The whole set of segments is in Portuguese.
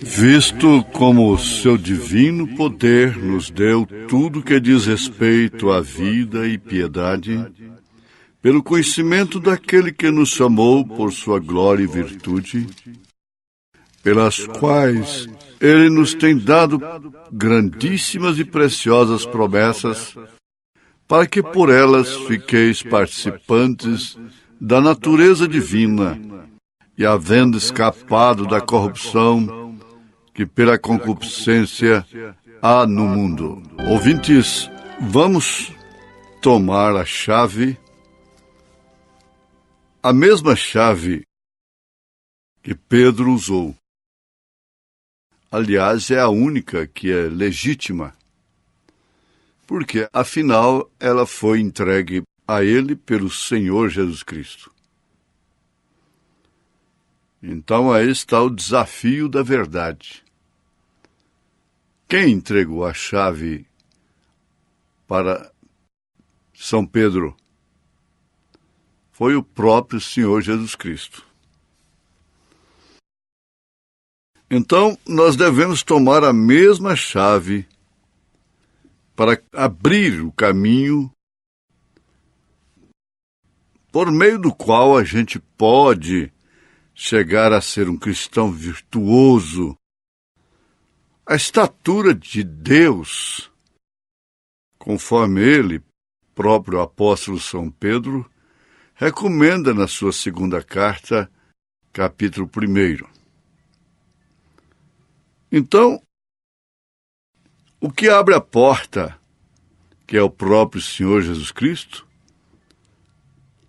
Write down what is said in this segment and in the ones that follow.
Visto como o seu divino poder nos deu tudo que diz respeito à vida e piedade, pelo conhecimento daquele que nos chamou por sua glória e virtude, pelas quais ele nos tem dado grandíssimas e preciosas promessas, para que por elas fiqueis participantes da natureza divina, e havendo escapado da corrupção que pela concupiscência há no mundo. Ouvintes, vamos tomar a chave, a mesma chave que Pedro usou. Aliás, é a única que é legítima, porque, afinal, ela foi entregue a ele pelo Senhor Jesus Cristo. Então, aí está o desafio da verdade. Quem entregou a chave para São Pedro? Foi o próprio Senhor Jesus Cristo. Então, nós devemos tomar a mesma chave para abrir o caminho por meio do qual a gente pode chegar a ser um cristão virtuoso, a estatura de Deus, conforme ele, próprio apóstolo São Pedro, recomenda na sua segunda carta, capítulo 1. Então, o que abre a porta, que é o próprio Senhor Jesus Cristo,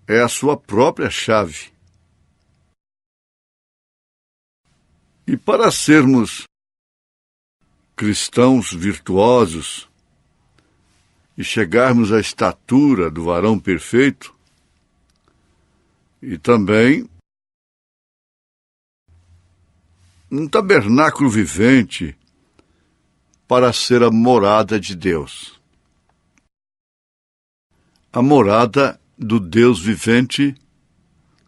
é a sua própria chave. E para sermos cristãos virtuosos e chegarmos à estatura do varão perfeito, e também um tabernáculo vivente para ser a morada de Deus. A morada do Deus vivente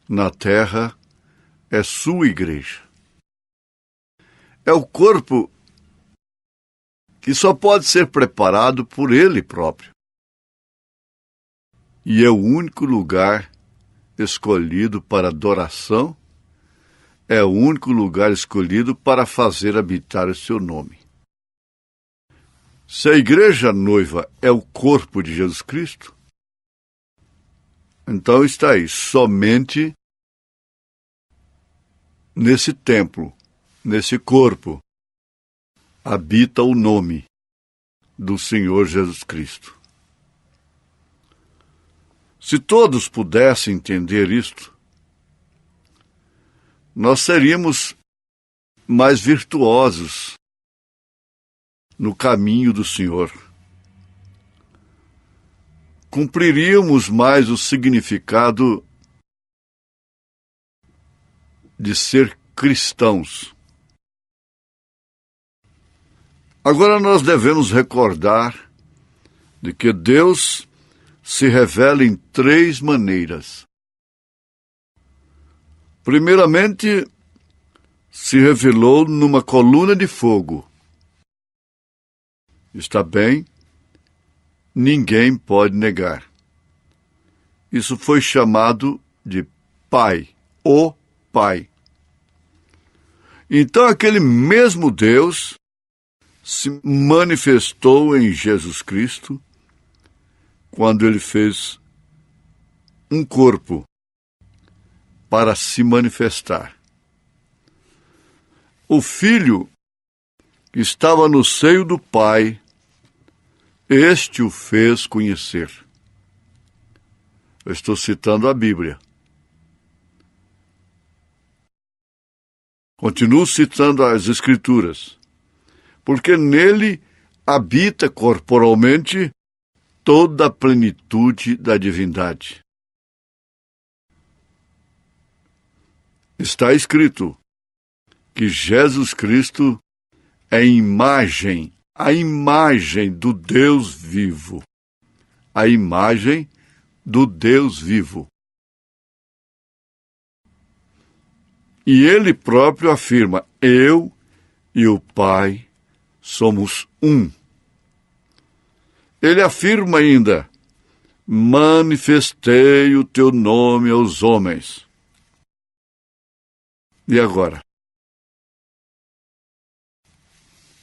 na terra é sua igreja. É o corpo que só pode ser preparado por ele próprio. E é o único lugar escolhido para adoração, é o único lugar escolhido para fazer habitar o seu nome. Se a igreja noiva é o corpo de Jesus Cristo, então está aí, somente nesse templo, nesse corpo, habita o nome do Senhor Jesus Cristo. Se todos pudessem entender isto, nós seríamos mais virtuosos no caminho do Senhor. Cumpriríamos mais o significado de ser cristãos. Agora nós devemos recordar de que Deus se revela em 3 maneiras. Primeiramente, se revelou numa coluna de fogo. Está bem? Ninguém pode negar. Isso foi chamado de Pai, o Pai. Então aquele mesmo Deus se manifestou em Jesus Cristo quando ele fez um corpo para se manifestar. O Filho que estava no seio do Pai, este o fez conhecer. Eu estou citando a Bíblia. Continuo citando as Escrituras, porque nele habita corporalmente toda a plenitude da divindade. Está escrito que Jesus Cristo é a imagem do Deus vivo. A imagem do Deus vivo. E ele próprio afirma: eu e o Pai somos um. Ele afirma ainda: manifestei o teu nome aos homens. E agora?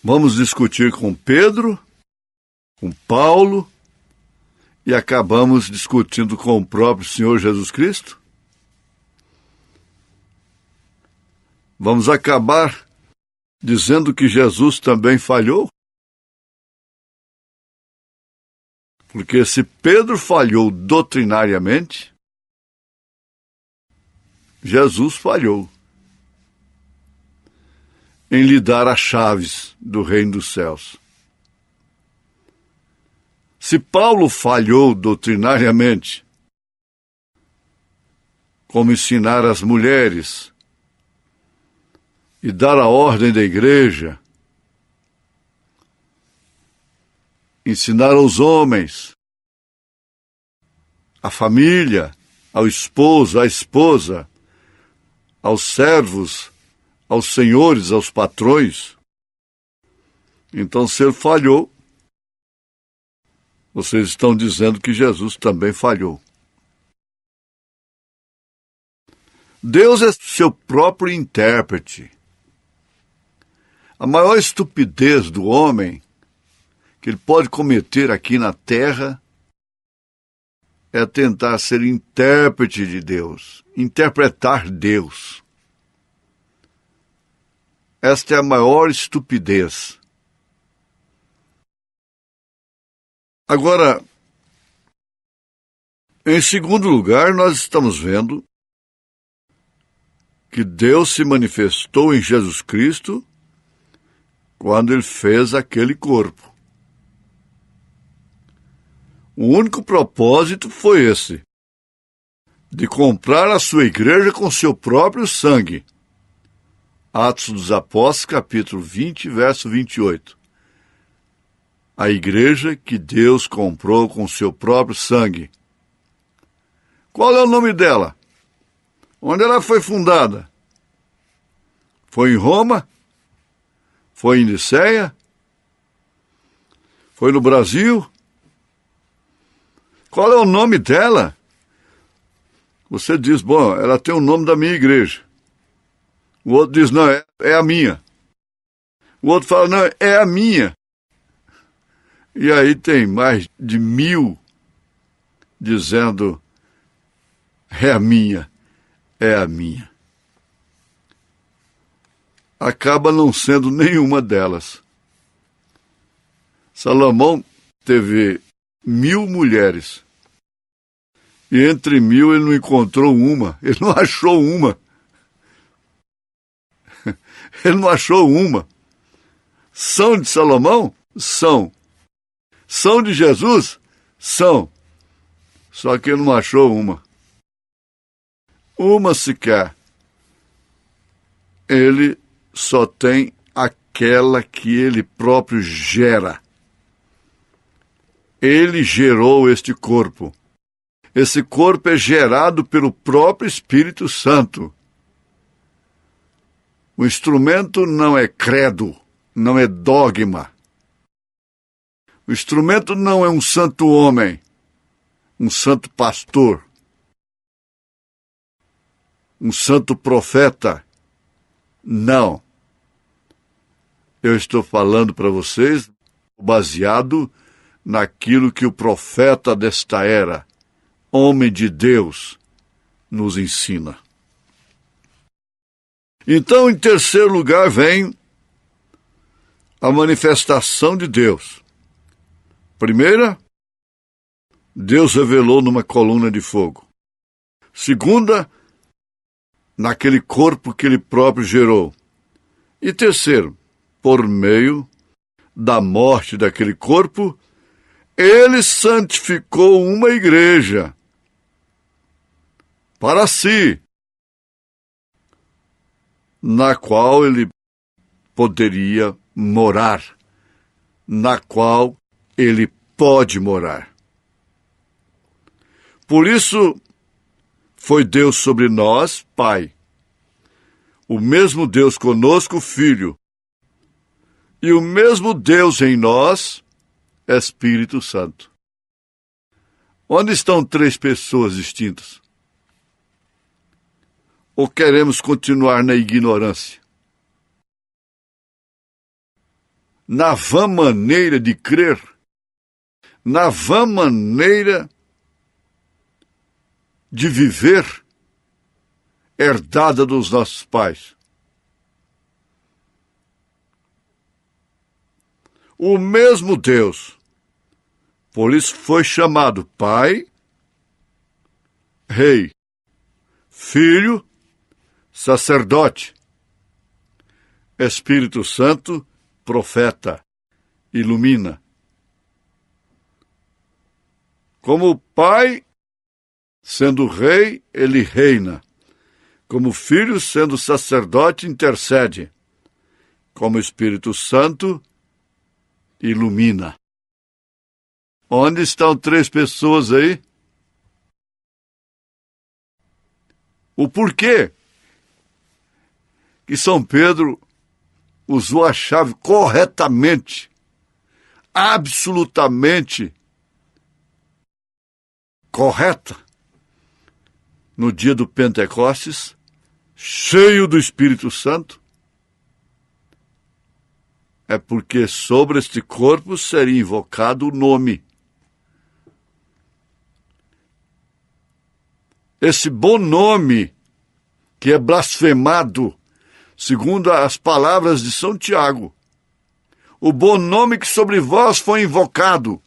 Vamos discutir com Pedro, com Paulo, e acabamos discutindo com o próprio Senhor Jesus Cristo? Vamos acabar dizendo que Jesus também falhou? Porque se Pedro falhou doutrinariamente, Jesus falhou em lhe dar as chaves do reino dos céus. Se Paulo falhou doutrinariamente, como ensinar as mulheres e dar a ordem da igreja, ensinar aos homens, à família, ao esposo, à esposa, aos servos, aos senhores, aos patrões. Então, se ele falhou, vocês estão dizendo que Jesus também falhou. Deus é seu próprio intérprete. A maior estupidez do homem que ele pode cometer aqui na terra é tentar ser intérprete de Deus, interpretar Deus. Esta é a maior estupidez. Agora, em segundo lugar, nós estamos vendo que Deus se manifestou em Jesus Cristo quando ele fez aquele corpo. O único propósito foi esse, de comprar a sua igreja com seu próprio sangue. Atos dos Apóstolos, capítulo 20, verso 28. A igreja que Deus comprou com seu próprio sangue. Qual é o nome dela? Onde ela foi fundada? Foi em Roma? Foi em Niceia? Foi no Brasil? Qual é o nome dela? Você diz, bom, ela tem o nome da minha igreja. O outro diz, não, é a minha. O outro fala, não, é a minha. E aí tem mais de 1000 dizendo, é a minha, é a minha. Acaba não sendo nenhuma delas. Salomão teve 1000 mulheres. E entre 1000 ele não encontrou uma, ele não achou uma. Ele não achou uma. São de Salomão? São. São de Jesus? São. Só que ele não achou uma. Uma sequer. Ele só tem aquela que ele próprio gera. Ele gerou este corpo. Esse corpo é gerado pelo próprio Espírito Santo. O instrumento não é credo, não é dogma. O instrumento não é um santo homem, um santo pastor, um santo profeta. Não. Eu estou falando para vocês baseado naquilo que o profeta desta era, homem de Deus, nos ensina. Então, em terceiro lugar, vem a manifestação de Deus. Primeira, Deus revelou numa coluna de fogo. Segunda, naquele corpo que ele próprio gerou. E terceiro, por meio da morte daquele corpo, ele santificou uma igreja para si, na qual ele poderia morar, na qual ele pode morar. Por isso, foi Deus sobre nós, Pai. O mesmo Deus conosco, Filho, e o mesmo Deus em nós, Espírito Santo. Onde estão três pessoas distintas? Ou queremos continuar na ignorância? Na vã maneira de crer? Na vã maneira de viver herdada dos nossos pais? O mesmo Deus, por isso foi chamado Pai, Rei, Filho, Sacerdote, Espírito Santo, Profeta, ilumina. Como Pai, sendo Rei, ele reina. Como Filho, sendo sacerdote, intercede. Como Espírito Santo, ilumina. Onde estão três pessoas aí? O porquê que São Pedro usou a chave corretamente, absolutamente correta, no dia do Pentecostes, cheio do Espírito Santo? É porque sobre este corpo seria invocado o nome. Esse bom nome, que é blasfemado, segundo as palavras de São Tiago. O bom nome que sobre vós foi invocado.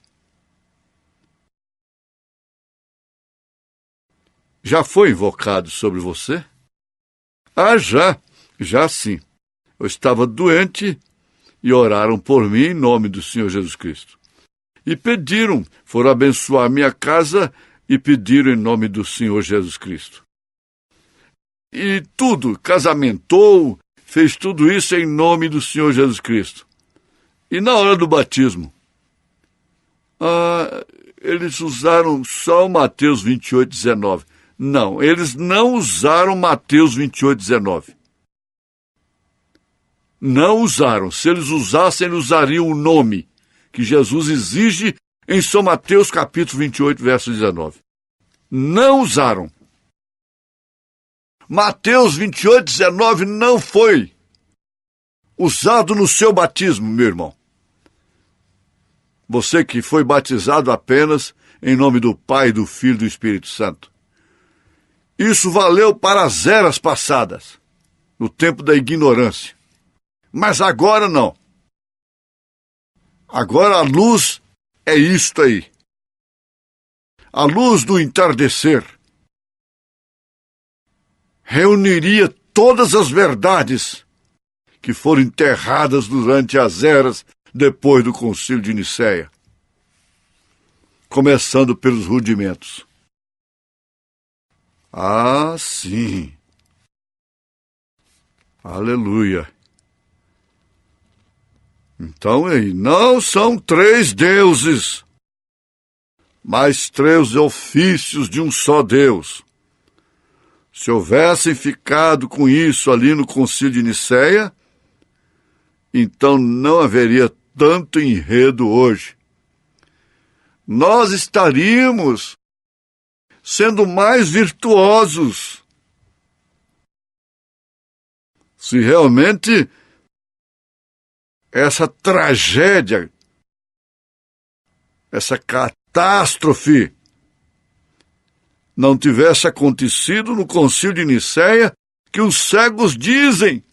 Já foi invocado sobre você? Ah, já sim. Eu estava doente e oraram por mim em nome do Senhor Jesus Cristo. E pediram, foram abençoar minha casa e pediram em nome do Senhor Jesus Cristo. E tudo, casamentou, fez tudo isso em nome do Senhor Jesus Cristo. E na hora do batismo, eles usaram só o Mateus 28, 19. Não, eles não usaram Mateus 28, 19. Não usaram. Se eles usassem, eles usariam o nome que Jesus exige em São Mateus capítulo 28, verso 19. Não usaram. Mateus 28, 19 não foi usado no seu batismo, meu irmão. Você que foi batizado apenas em nome do Pai, do Filho e do Espírito Santo. Isso valeu para as eras passadas, no tempo da ignorância. Mas agora não. Agora a luz é isto aí. A luz do entardecer reuniria todas as verdades que foram enterradas durante as eras depois do Concílio de Nicéia, começando pelos rudimentos. Ah, sim. Aleluia. Então, aí, não são três deuses, mas três ofícios de um só Deus. Se houvessem ficado com isso ali no Concílio de Nicéia, então não haveria tanto enredo hoje. Nós estaríamos sendo mais virtuosos se realmente essa tragédia, essa catástrofe não tivesse acontecido no Concílio de Nicéia, que os cegos dizem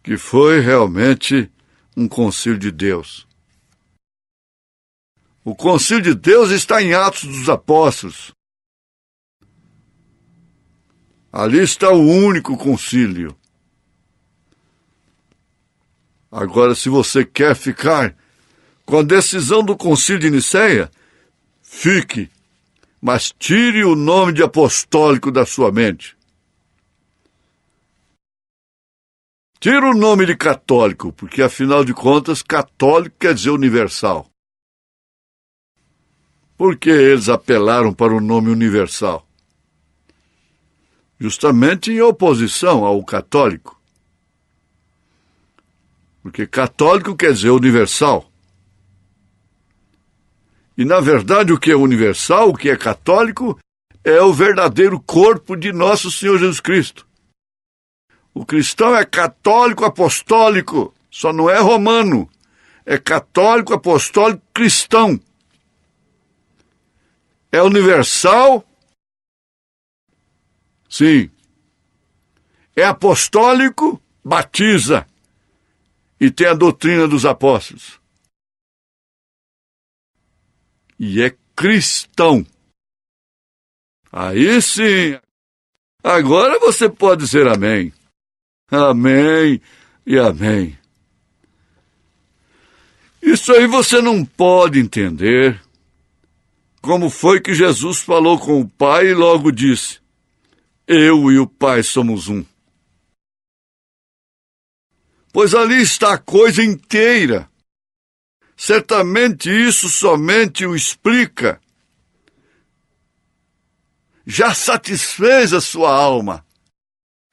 que foi realmente um concílio de Deus. O concílio de Deus está em Atos dos Apóstolos. Ali está o único concílio. Agora, se você quer ficar com a decisão do Concílio de Nicéia, fique, mas tire o nome de apostólico da sua mente. Tira o nome de católico, porque, afinal de contas, católico quer dizer universal. Por que eles apelaram para o nome universal? Justamente em oposição ao católico. Porque católico quer dizer universal. E, na verdade, o que é universal, o que é católico, é o verdadeiro corpo de nosso Senhor Jesus Cristo. O cristão é católico apostólico, só não é romano. É católico apostólico cristão. É universal, sim. É apostólico, batiza. E tem a doutrina dos apóstolos. E é cristão. Aí sim. Agora você pode dizer amém. Amém e amém. Isso aí você não pode entender como foi que Jesus falou com o Pai e logo disse: eu e o Pai somos um. Pois ali está a coisa inteira. Certamente isso somente o explica. Já satisfez a sua alma,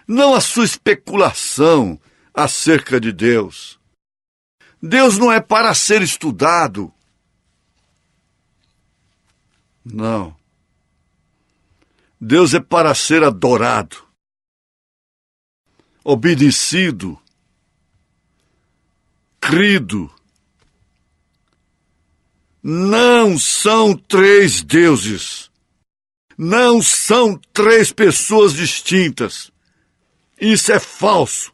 não a sua especulação acerca de Deus. Deus não é para ser estudado. Não. Deus é para ser adorado, obedecido, crido. Não são três deuses. Não são três pessoas distintas. Isso é falso.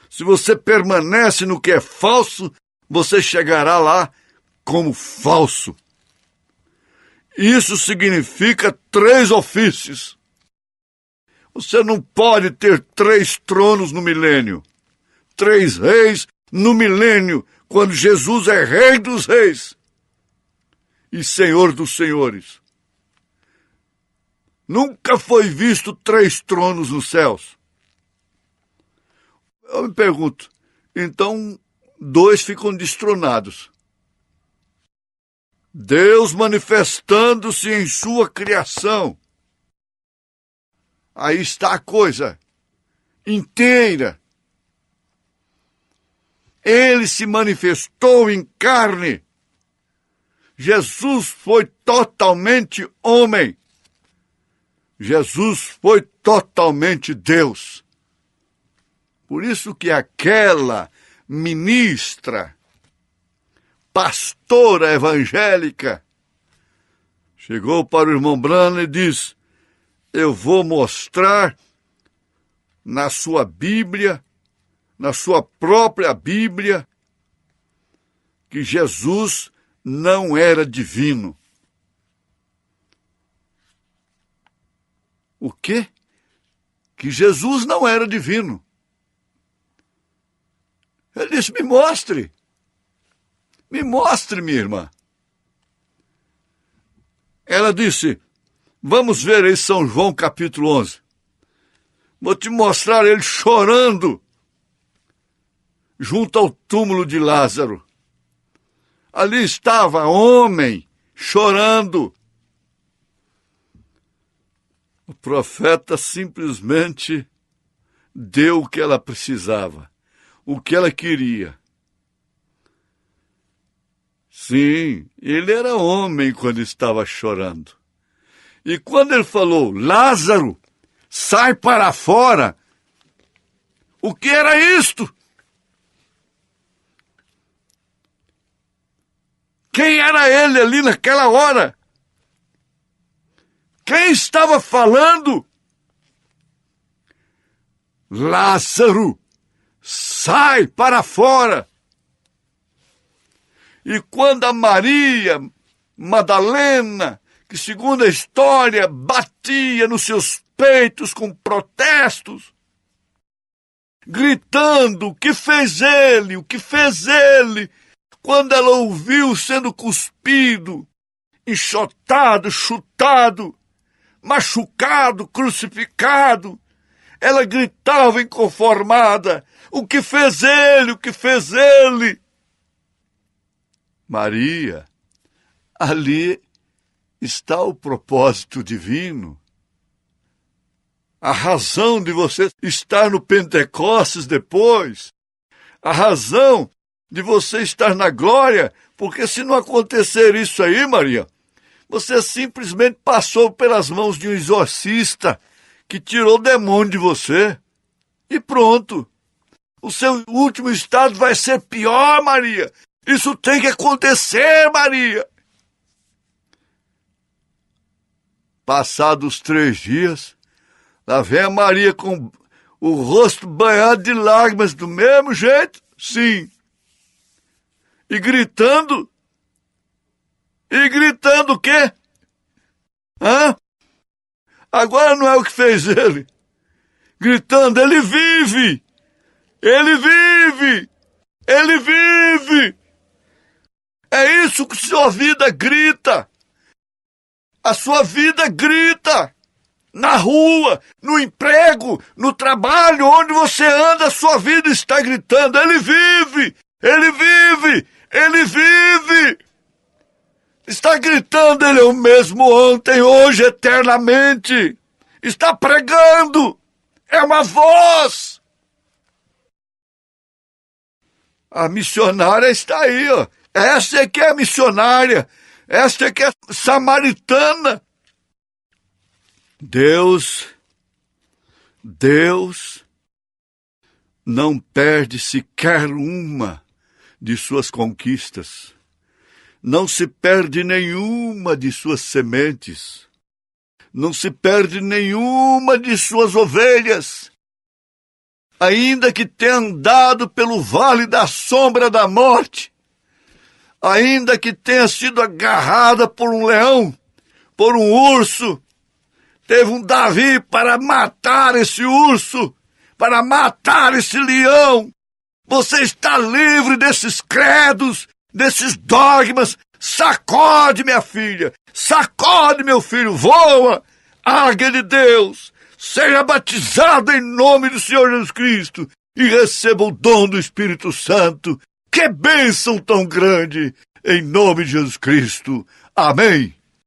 Se você permanece no que é falso, você chegará lá como falso. Isso significa três ofícios. Você não pode ter três tronos no milênio, três reis no milênio, quando Jesus é Rei dos Reis e Senhor dos Senhores. Nunca foi visto três tronos nos céus. Eu me pergunto, então dois ficam destronados. Deus manifestando-se em sua criação. Aí está a coisa inteira. Ele se manifestou em carne. Jesus foi totalmente homem. Jesus foi totalmente Deus. Por isso que aquela ministra, pastora evangélica, chegou para o irmão Branham e disse: eu vou mostrar na sua Bíblia, na sua própria Bíblia, que Jesus não era divino. O quê? Que Jesus não era divino. Ele disse: me mostre. Me mostre, minha irmã. Ela disse: vamos ver em São João capítulo 11. Vou te mostrar ele chorando junto ao túmulo de Lázaro. Ali estava homem chorando. O profeta simplesmente deu o que ela precisava, o que ela queria. Sim, ele era homem quando estava chorando. E quando ele falou: Lázaro, sai para fora, o que era isto? Quem era ele ali naquela hora? Quem estava falando? Lázaro, sai para fora. E quando a Maria Madalena, que segundo a história batia nos seus peitos com protestos, gritando: o que fez ele? O que fez ele? Quando ela ouviu sendo cuspido, enxotado, chutado, machucado, crucificado, ela gritava inconformada: o que fez ele? O que fez ele? Maria, ali está o propósito divino. A razão de você estar no Pentecostes depois, a razão de você estar na glória, porque se não acontecer isso aí, Maria, você simplesmente passou pelas mãos de um exorcista que tirou o demônio de você e pronto. O seu último estado vai ser pior, Maria. Isso tem que acontecer, Maria. Passados 3 dias, lá vem a Maria com o rosto banhado de lágrimas do mesmo jeito, sim. E gritando o quê? Agora não é o que fez ele. Gritando, ele vive! Ele vive! Ele vive! É isso que sua vida grita. A sua vida grita. Na rua, no emprego, no trabalho, onde você anda, a sua vida está gritando. Ele vive! Ele vive! Ele vive! Está gritando, ele é o mesmo ontem, hoje, eternamente. Está pregando. É uma voz. A missionária está aí, ó. Essa é que é a missionária. Essa é que é a samaritana. Deus não perde sequer uma de suas conquistas. Não se perde nenhuma de suas sementes. Não se perde nenhuma de suas ovelhas. Ainda que tenha andado pelo vale da sombra da morte, ainda que tenha sido agarrada por um leão, por um urso, teve um Davi para matar esse urso, para matar esse leão. Você está livre desses credos, desses dogmas. Sacode, minha filha, sacode, meu filho, voa, águia de Deus, seja batizado em nome do Senhor Jesus Cristo e receba o dom do Espírito Santo. Que bênção tão grande, em nome de Jesus Cristo. Amém.